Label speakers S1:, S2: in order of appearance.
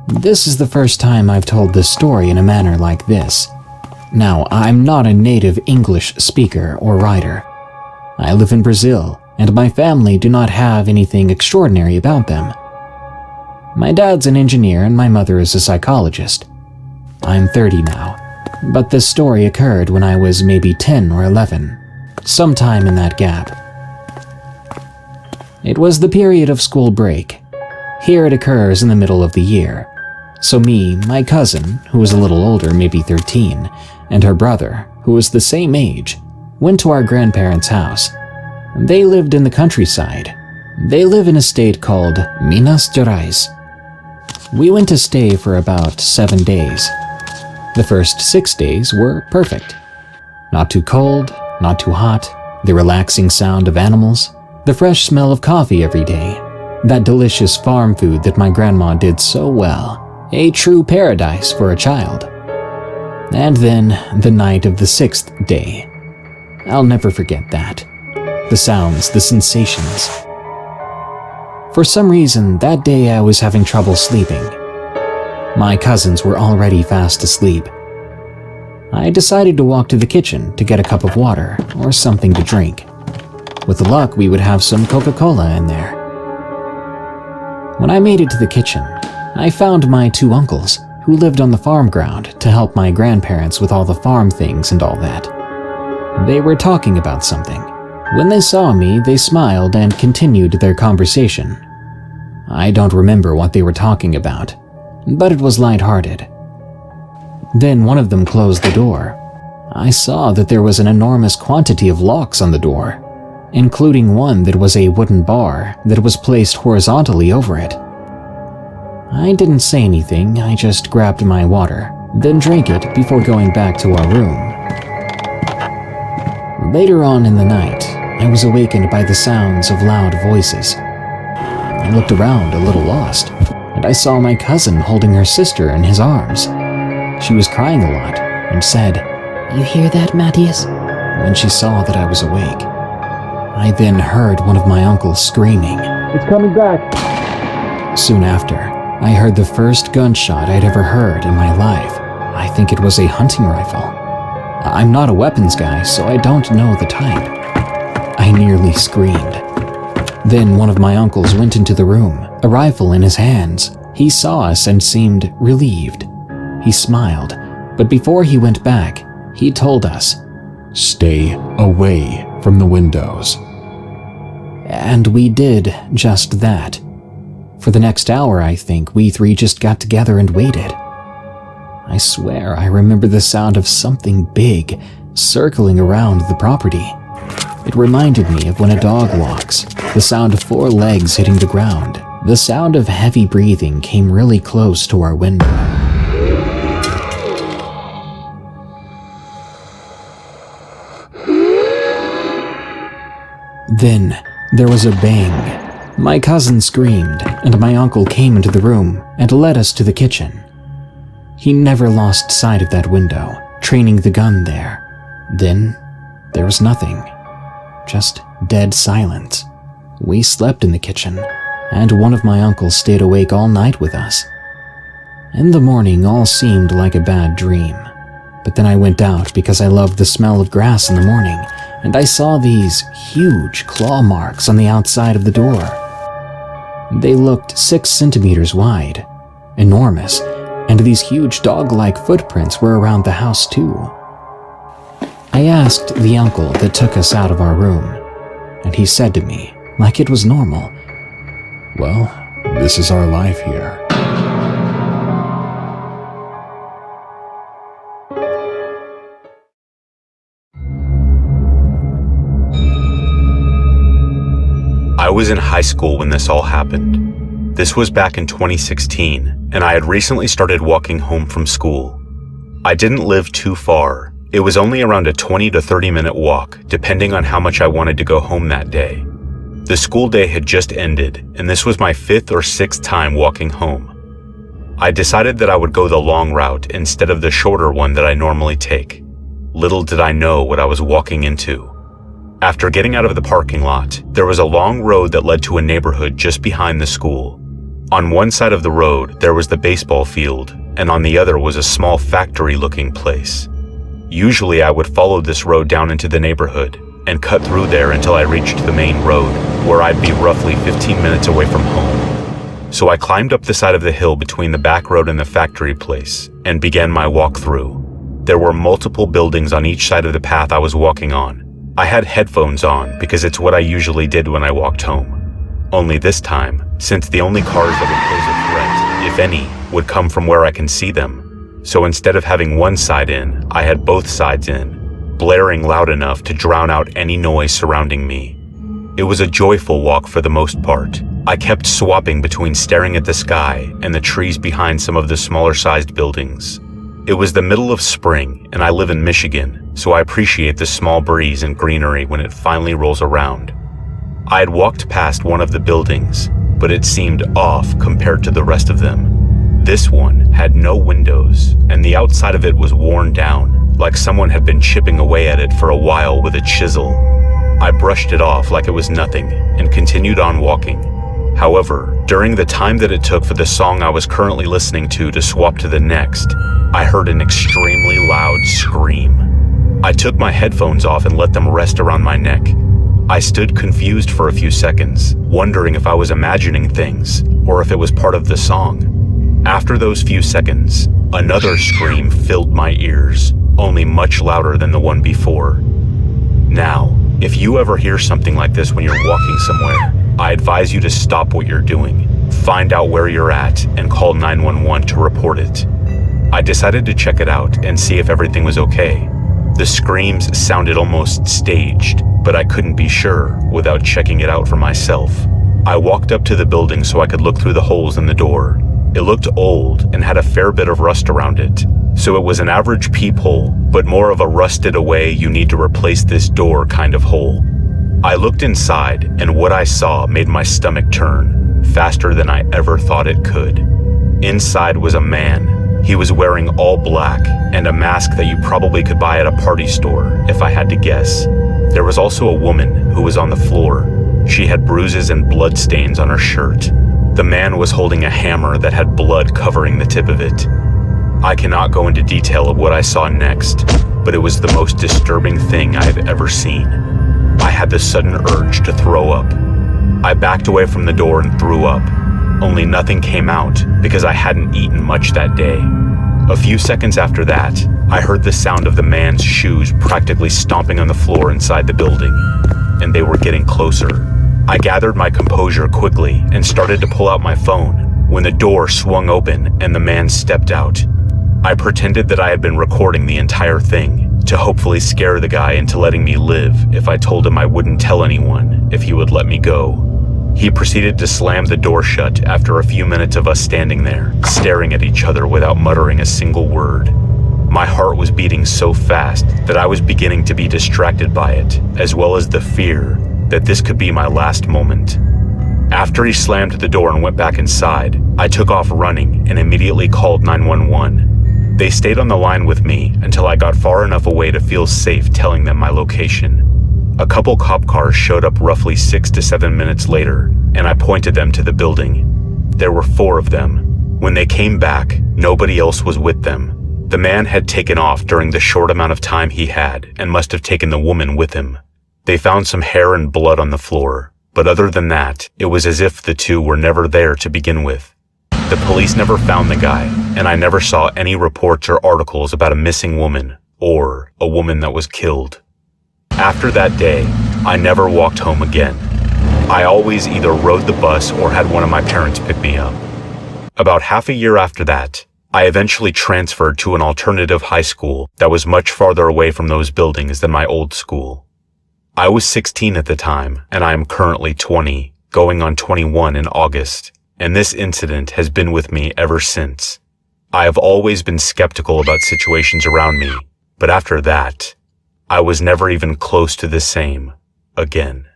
S1: This is the first time I've told this story in a manner like this. Now, I'm not a native English speaker or writer. I live in Brazil, and my family do not have anything extraordinary about them. My dad's an engineer and my mother is a psychologist. I'm 30 now, but this story occurred when I was maybe 10 or 11, sometime in that gap. It was the period of school break. Here it occurs in the middle of the year. So me, my cousin, who was a little older, maybe 13, and her brother, who was the same age, went to our grandparents' house. They lived in the countryside. They live in a state called Minas Gerais. We went to stay for about 7 days. The first 6 days were perfect. Not too cold, not too hot, the relaxing sound of animals, the fresh smell of coffee every day, that delicious farm food that my grandma did so well, a true paradise for a child. And then the night of the 6th day. I'll never forget that. The sounds, the sensations. For some reason, that day I was having trouble sleeping. My cousins were already fast asleep. I decided to walk to the kitchen to get a cup of water or something to drink. With luck, we would have some Coca-Cola in there. When I made it to the kitchen, I found my 2 uncles, who lived on the farm ground to help my grandparents with all the farm things and all that. They were talking about something. When they saw me, they smiled and continued their conversation. I don't remember what they were talking about, but it was lighthearted. Then one of them closed the door. I saw that there was an enormous quantity of locks on the door, including one that was a wooden bar that was placed horizontally over it. I didn't say anything, I just grabbed my water, then drank it before going back to our room. Later on in the night, I was awakened by the sounds of loud voices. I looked around a little lost, and I saw my cousin holding her sister in his arms. She was crying a lot and said, "You hear that, Matthias?" when she saw that I was awake. I then heard one of my uncles screaming, "It's coming back!" Soon after, I heard the first gunshot I'd ever heard in my life. I think it was a hunting rifle. I'm not a weapons guy, so I don't know the type. I nearly screamed. Then one of my uncles went into the room, a rifle in his hands. He saw us and seemed relieved. He smiled, but before he went back, he told us, "Stay away from the windows." And we did just that. For the next hour, I think, we 3 just got together and waited. I swear I remember the sound of something big circling around the property. It reminded me of when a dog walks, the sound of 4 legs hitting the ground. The sound of heavy breathing came really close to our window. Then there was a bang. My cousin screamed, and my uncle came into the room and led us to the kitchen. He never lost sight of that window, training the gun there. Then there was nothing. Just dead silence. We slept in the kitchen, and one of my uncles stayed awake all night with us. In the morning, all seemed like a bad dream. But then I went out because I loved the smell of grass in the morning, and I saw these huge claw marks on the outside of the door. They looked 6 centimeters wide, enormous, and these huge dog-like footprints were around the house too. I asked the uncle that took us out of our room, and he said to me, like it was normal, "Well, this is our life here."
S2: I was in high school when this all happened. This was back in 2016, and I had recently started walking home from school. I didn't live too far. It was only around a 20 to 30 minute walk, depending on how much I wanted to go home that day. The school day had just ended, and this was my 5th or 6th time walking home. I decided that I would go the long route instead of the shorter one that I normally take. Little did I know what I was walking into. After getting out of the parking lot, there was a long road that led to a neighborhood just behind the school. On one side of the road, there was the baseball field, and on the other was a small factory-looking place. Usually I would follow this road down into the neighborhood and cut through there until I reached the main road, where I'd be roughly 15 minutes away from home. So I climbed up the side of the hill between the back road and the factory place and began my walkthrough. There were multiple buildings on each side of the path I was walking on. I had headphones on because it's what I usually did when I walked home. Only this time, since the only cars that would pose a threat, if any, would come from where I can see them. So instead of having one side in, I had both sides in, blaring loud enough to drown out any noise surrounding me. It was a joyful walk for the most part. I kept swapping between staring at the sky and the trees behind some of the smaller-sized buildings. It was the middle of spring, and I live in Michigan, so I appreciate the small breeze and greenery when it finally rolls around. I had walked past one of the buildings, but it seemed off compared to the rest of them. This one had no windows, and the outside of it was worn down, like someone had been chipping away at it for a while with a chisel. I brushed it off like it was nothing, and continued on walking. However, during the time that it took for the song I was currently listening to swap to the next, I heard an extremely loud scream. I took my headphones off and let them rest around my neck. I stood confused for a few seconds, wondering if I was imagining things, or if it was part of the song. After those few seconds, another scream filled my ears, only much louder than the one before. Now, if you ever hear something like this when you're walking somewhere, I advise you to stop what you're doing, find out where you're at, and call 911 to report it. I decided to check it out and see if everything was okay. The screams sounded almost staged, but I couldn't be sure without checking it out for myself. I walked up to the building so I could look through the holes in the door. It looked old and had a fair bit of rust around it, so it was an average peephole, but more of a rusted away you need to replace this door kind of hole. I looked inside, and what I saw made my stomach turn, faster than I ever thought it could. Inside was a man. He was wearing all black and a mask that you probably could buy at a party store, if I had to guess. There was also a woman who was on the floor. She had bruises and blood stains on her shirt. The man was holding a hammer that had blood covering the tip of it. I cannot go into detail of what I saw next, but it was the most disturbing thing I have ever seen. I had the sudden urge to throw up. I backed away from the door and threw up. Only nothing came out because I hadn't eaten much that day. A few seconds after that, I heard the sound of the man's shoes practically stomping on the floor inside the building, and they were getting closer. I gathered my composure quickly and started to pull out my phone when the door swung open and the man stepped out. I pretended that I had been recording the entire thing to hopefully scare the guy into letting me live if I told him I wouldn't tell anyone if he would let me go. He proceeded to slam the door shut after a few minutes of us standing there, staring at each other without muttering a single word. My heart was beating so fast that I was beginning to be distracted by it, as well as the fear that this could be my last moment. After he slammed the door and went back inside, I took off running and immediately called 911. They stayed on the line with me until I got far enough away to feel safe telling them my location. A couple cop cars showed up roughly 6 to 7 minutes later, and I pointed them to the building. There were 4 of them. When they came back, nobody else was with them. The man had taken off during the short amount of time he had and must have taken the woman with him. They found some hair and blood on the floor, but other than that, it was as if the two were never there to begin with. The police never found the guy, and I never saw any reports or articles about a missing woman or a woman that was killed. After that day, I never walked home again. I always either rode the bus or had one of my parents pick me up. About half a year after that, I eventually transferred to an alternative high school that was much farther away from those buildings than my old school. I was 16 at the time, and I am currently 20, going on 21 in August, and this incident has been with me ever since. I have always been skeptical about situations around me, but after that, I was never even close to the same again.